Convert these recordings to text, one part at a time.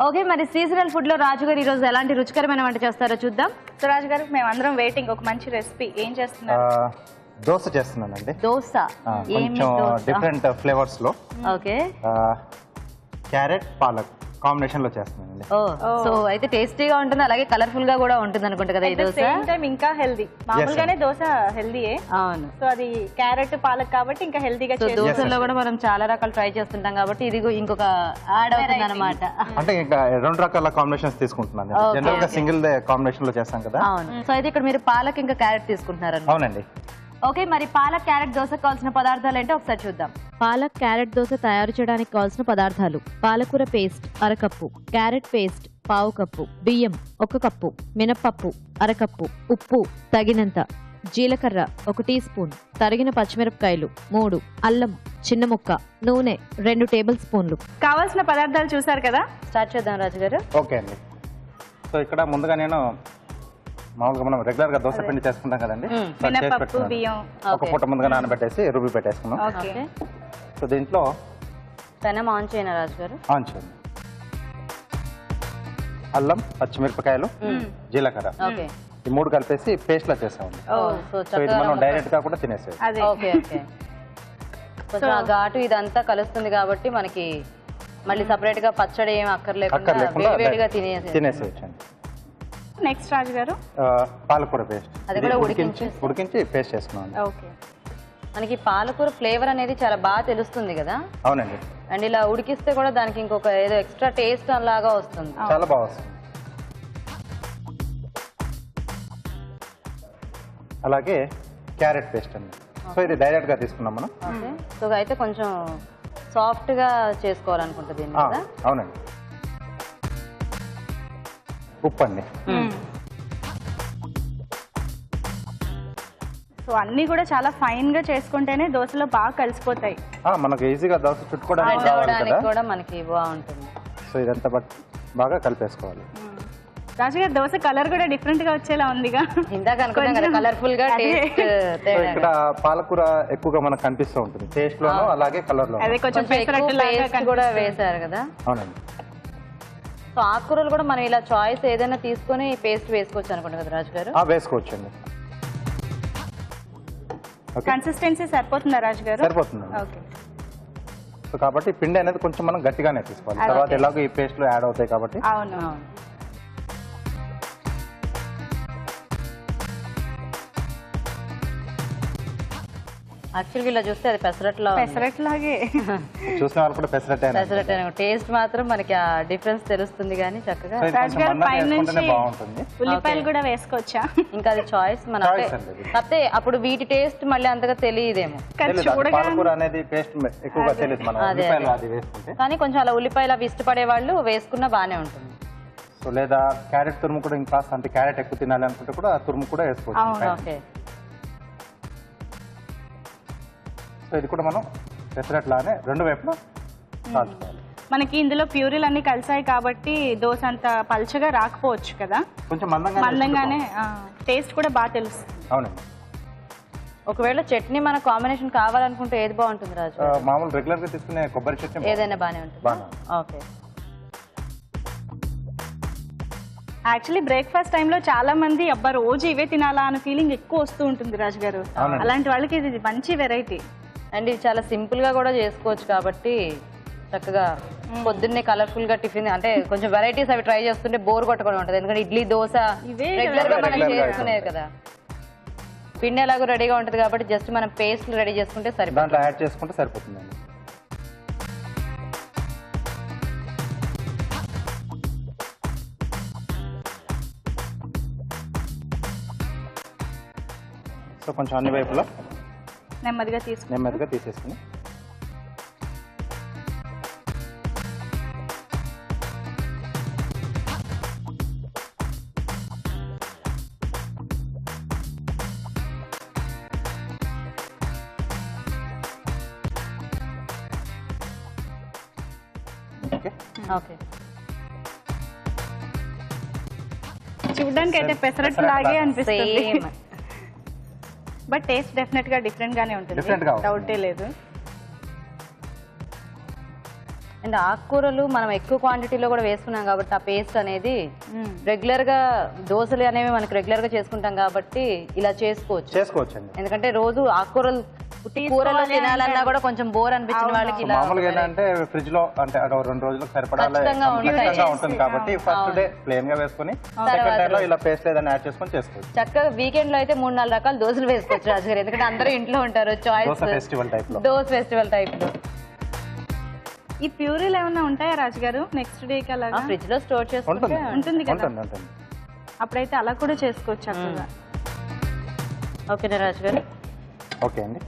Okay మరి seasonal food లో రాజు గారు ఈ రోజు ఎలాంటి రుచికరమైన వంట చేస్తారో చూద్దాం. సో రాజు గారు మేము అందరం వెయిటింగ్ ఒక మంచి రెసిపీ ఏం చేస్తున్నారు? దోశ చేస్తున్నానండి. దోశ కొంచెం డిఫరెంట్ ఫ్లేవర్స్ లో. ఓకే క్యారెట్ పాలక్ కాంబినేషన్ లో చేస్తున్నానండి. సో అయితే టేస్టీగా ఉంటుంది, అలాగే కలర్ఫుల్ గా కూడా ఉంటుంది అనుకుంటా కదా ఈ దోశ. సేమ్ టైం ఇంకా హెల్దీ. మామూలుగానే దోశ హెల్దీయే. అవును. సో అది క్యారెట్ పాలక్ కాబట్టి ఇంకా హెల్దీగా సో దోశల్లో కూడా మనం చాలా రకాలు ట్రై చేస్తుంటాం కాబట్టి ఇది ఇంకొక యాడ్ అవుతుంది అనమాట. అంటే ఇంకా రెండు రకాల కాంబినేషన్స్ తీసుకుంటున్నాను. జనరల్ గా సింగిల్ కాంబినేషన్ లో చేస్తాం కదా. అవును. సో అయితే ఇక్కడ మీరు పాలక్ ఇంకా క్యారెట్ తీసుకుంటున్నారు. అవునండి. ఓకే మరి పాలక్ క్యారెట్ దోశకు కావాల్సిన పదార్థాలు ఏంటో ఒకసారి చూద్దాం. పాలక్ క్యారెట్ దోశ తయారు చేయడానికి కావాల్సిన పదార్థాలు: పాలకూర పేస్ట్ అరకప్పు, క్యారెట్ పేస్ట్ పావు కప్పు, బియ్యం 1 కప్పు, మినపప్పు అరకప్పు, ఉప్పు తగినంత, జీలకర్ర 1 టీ స్పూన్, తరిగిన పచ్చిమిరపకాయలు 3, అల్లం చిన్న ముక్క, నూనె 2 టేబుల్ స్పూన్లు. కావాల్సిన పదార్థాలు చూసారు కదా, స్టార్ట్ చేద్దాం రాజు గారు. ఓకే అండి. సో ఇక్కడ ముందుగా నేను మామూలుగా మనం రెగ్యులర్ గా దోశ పిండి చేసుకుంటాం కదండి. మినపప్పు బియ్యం ఒక పూట ముందుగా నానబెట్టేసి రుబ్బి పెట్టేసుకున్నాం. ఓకే. సో దీంట్లో పెనం ఆన్ చేయనా రాజు గారు? ఆన్ చేయండి. అల్లం పచ్చిమిరపకాయలు జీలకర్ర ఓకే ఈ 3 కలిపేసి పేస్ట్ లా చేస్తామండి. సో ఇది మనం డైరెక్ట్ గా కూడా తినేసేది. Okay okay. కొంచెం ఆ ఘాటు ఇదంతా కలుస్తుంది కాబట్టి మనకి మళ్ళీ సపరేట్ గా పచ్చడి ఏం అక్కర్లేకుండా వేడిగా తినేసేయచ్చండి. నెక్స్ట్ రాజు గారు పాలకూర పేస్ట్ అది కూడా ఉడికించి పేస్ట్ చేసుకున్నాం. ఓకే. మనకి పాలకూర ఫ్లేవర్ అనేది చాలా బాగా తెలుస్తుంది కదా. అవునండి. అండ్ ఇలా ఉడికిస్తే కూడా దానికి ఇంకొక ఏదో ఎక్స్ట్రా టేస్ట్ అలాగా వస్తుంది, చాలా బాగా వస్తుంది. అలాగే క్యారెట్ పేస్ట్ అండి. సో ఇది డైరెక్ట్ గా తీసుకున్నాం మనం. ఓకే. సో అయితే కొంచెం సాఫ్ట్ గా చేసుకోవాలనుకుంటుంది దీన్ని కదా. అవునండి. ఉప్పు అండి. సో అన్ని కూడా చాలా ఫైన్ గా చేసుకుంటేనే దోశలో బాగా కలిసిపోతాయి. మనకు ఈజీగా దోశ చుట్టుకోవడానికి కూడా మనకి బాగుంటుంది. సో ఇదంతా బాగా కలిపేసుకోవాలి. రాజు గారు దోశ కలర్ కూడా డిఫరెంట్ గా వచ్చేలా ఉందిగా. ఇందాక అనుకున్నాం కదా కలర్ఫుల్ గా టేస్ట్. ఇక్కడ పాలకూర ఎక్కువగా మనకు కనిపిస్తూ ఉంటుంది టేస్ట్ లోను అలాగే కలర్ లో. అదే కొంచెం పెసరట్టు లాగా కూడా వేశారు కదా. అవునండి. సో ఆకుకూరలు కూడా మనం ఇలా చాయిస్ ఏదైనా తీసుకొని పేస్ట్ వేసుకోవచ్చు అనుకుంటా కదా రాజు గారు. వేసుకోవచ్చండి. కన్సిస్టెన్సీ సరిపోతుందా రాజు గారు? సరిపోతుంది. ఓకే. సో కాబట్టి పిండి అనేది కొంచెం మనం గట్టిగానే తీసుకోవాలి. తర్వాత ఎలాగో ఈ పేస్ట్ లో యాడ్ అవుతాయి కాబట్టి. అవును. యాక్చువల్గా ఇలా చూస్తే అది పెసరట్లాగే చూసిన వాళ్ళు కూడా పెసరట్టే. టేస్ట్ మాత్రం మనకి ఆ డిఫరెన్స్ తెలుస్తుంది కానీ చక్కగా. బాగుంటుంది. ఉల్లిపాయలు కూడా వేసుకోవచ్చా? ఇంకా అది చాయిస్ మన. కాకపోతే అప్పుడు వీటి టేస్ట్ మళ్ళీ అంతగా తెలియదేమో. కానీ కొంచెం అలా ఉల్లిపాయలు అవి ఇష్టపడే వాళ్ళు వేసుకున్నా బాగానే ఉంటుంది. సో లేదా క్యారెట్ తురుము కూడా ఇంకా అంటే క్యారెట్ ఎక్కువ తినాలి అనుకుంటే కూడా తురుము కూడా వేసుకోవచ్చు. ఓకే. సో ఇది కూడా మనం పెసరట్లానే 2 వైపులా కాల్చుకోవాలి. మనకి ఇందులో ప్యూరీలు అన్ని కలిసాయి కాబట్టి దోశ అంత పల్చగా రాకపోవచ్చు కదా, కొంచెం మందంగానే టేస్ట్ కూడా బాగా తెలుస్తుంది. అవునండి. ఒకవేళ చట్నీ మన కాంబినేషన్ కావాలనుకుంటే ఏది బాగుంటుంది రాజు? మామూలు రెగ్యులర్ గా తీసుకునే కొబ్బరి చట్నీ ఏదైనా బాగానే ఉంటుంది. ఓకే. యాక్చువల్లీ బ్రేక్ఫాస్ట్ టైంలో చాలా మంది అబ్బా రోజు ఇవే తినాలా అనే ఫీలింగ్ ఎక్కువ వస్తూ ఉంటుంది రాజు గారు. అలాంటి వాళ్ళకి ఇది మంచి వెరైటీ. అండ్ ఇది చాలా సింపుల్ గా కూడా చేసుకోవచ్చు కాబట్టి చక్కగా పొద్దున్నే కలర్ఫుల్ గా టిఫిన్ అంటే కొంచెం వెరైటీస్ అవి ట్రై చేస్తుంటే బోర్ కొట్టకుండా ఉంటుంది. ఎందుకంటే ఇడ్లీ దోశ రెగ్యులర్ గా మనం చేసుకునేది కదా. పిండి ఎలాగో రెడీగా ఉంటుంది కాబట్టి జస్ట్ మనం పేస్ట్ రెడీ చేసుకుంటే సరిపోతుంది. దాంట్లో యాడ్ చేసుకుంటే సరిపోతుందండి. సో కొంచెం అన్ని వైపులా నెమ్మదిగా తీసేసుకుని ఓకే. చూడడానికి అయితే పెసరట్టు లాగే అనిపిస్తుంది. బట్ టేస్ట్ డెఫినెట్ గా డిఫరెంట్ గానే ఉంటుంది, డౌటే లేదు. అండ్ ఆకుకూరలు మనం ఎక్కువ క్వాంటిటీలో కూడా వేసుకున్నాం కాబట్టి ఆ పేస్ట్ అనేది రెగ్యులర్ గా దోశలు అనేవి మనకి రెగ్యులర్ గా చేసుకుంటాం కాబట్టి ఇలా చేసుకోవచ్చండి. ఎందుకంటే రోజు ఆకుకూరలు కూరలు తినాలన్నా కూడా కొంచెం బోర్ అనిపించిన వాళ్ళకి ఇలా మామూలుగా ఏంటంటే ఫ్రిడ్జ్ లో అంటే 2 రోజులకు సరిపడా ఉంటుంది కాబట్టి ఫస్ట్ డే ప్లేన్ గా వేసుకుని సెకండ్ డే లో ఇలా పేస్ట్ ఏదైనా యాడ్ చేసుకొని చేసుకోవచ్చు. చక్కగా వీకెండ్ లో అయితే 3-4 రకాల దోశలు వేసుకోవచ్చు రాజు గారు, ఎందుకంటే అందరూ ఇంట్లో ఉంటారు. చాయిస్ దోశ ఫెస్టివల్ టైప్ లో ఈ ప్యూరీలు ఏమైనా ఉంటాయా రాజు గారు నెక్స్ట్ డే కి అలాగా ఫ్రిడ్జ్ లో స్టోర్ చేసుకుంటే ఉంటుంది కదా, అప్పుడైతే అలా కూడా చేసుకోవచ్చు చక్కగా. ఓకేనా రాజు గారు? ఓకే అండి.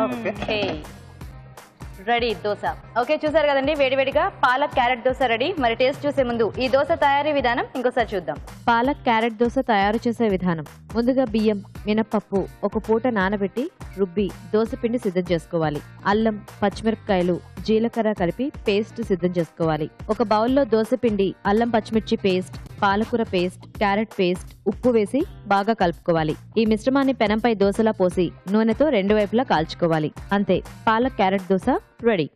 Okay ready dosa. ఓకే చూసారు కదండి, వేడివేడిగా పాలక్ క్యారెట్ దోశ రెడీ. మరి టేస్ట్ చూసే ముందు ఈ దోశ తయారీ విధానం ఇంకోసారి చూద్దాం. పాలక్ క్యారెట్ దోశ తయారు చేసే విధానం: ముందుగా బియ్యం, మినపప్పు ఒక పూట నానబెట్టి రుబ్బి దోశ పిండి సిద్ధం చేసుకోవాలి. అల్లం, పచ్చిమిరపకాయలు, జీలకర్ర కలిపి పేస్ట్ సిద్ధం చేసుకోవాలి. ఒక బౌల్లో దోశ పిండి, అల్లం పచ్చిమిర్చి పేస్ట్, పాలకూర పేస్ట్, క్యారెట్ పేస్ట్, ఉప్పు వేసి బాగా కలుపుకోవాలి. ఈ మిశ్రమాన్ని పెనంపై దోశలా పోసి నూనెతో 2 వైపులా కాల్చుకోవాలి. అంతే, పాలక్ క్యారెట్ దోశ రెడీ.